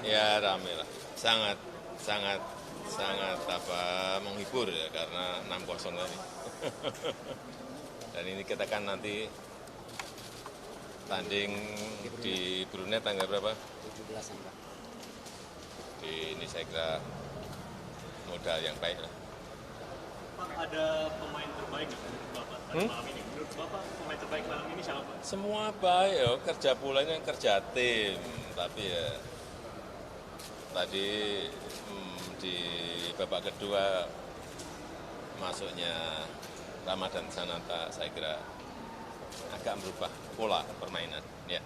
Ya rame lah, sangat sangat sangat menghibur ya karena 6-0 tadi. Dan ini kita kan nanti tanding di Brunei tanggal berapa? 17 Pak. Ini saya kira modal yang baik lah. Pak, ada pemain terbaik nggak menurut Bapak pada malam ini? Menurut Bapak pemain terbaik malam ini siapa, Pak? Semua baik ya, kerja pulangnya kerja tim, tapi ya tadi di babak kedua masuknya Ramadan Sananta saya kira agak merubah pola permainan. Ya.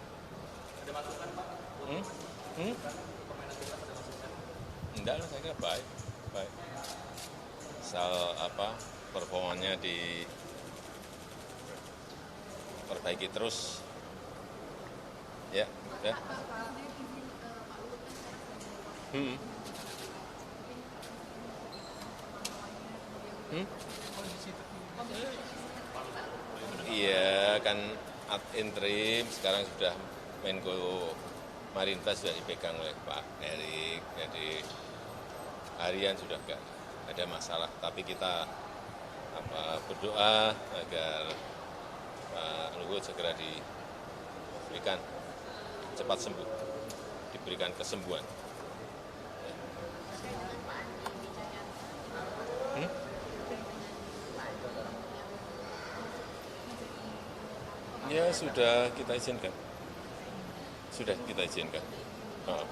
Ada masukan, Pak? Pemain kita ada masukan? Enggak lah, saya kira baik, baik. Asal performanya diperbaiki terus. Ya, ya. Iya, kan ad interim sekarang sudah Menko Marinvest sudah dipegang oleh Pak Erik, jadi harian sudah enggak ada masalah. Tapi kita berdoa agar Pak Luhut segera diberikan cepat sembuh, diberikan kesembuhan. Ya sudah kita izinkan. Sudah kita izinkan. Oh,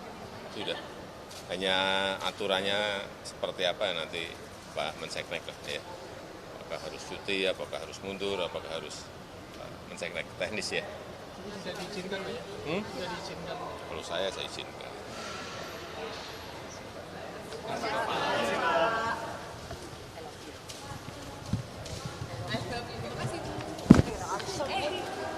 sudah. Hanya aturannya seperti apa nanti Pak Menseknek lah ya. Apakah harus cuti, apakah harus mundur, apakah harus Menseknek teknis ya. Sudah diizinkan, Pak ya? Sudah diizinkan. Kalau saya izinkan.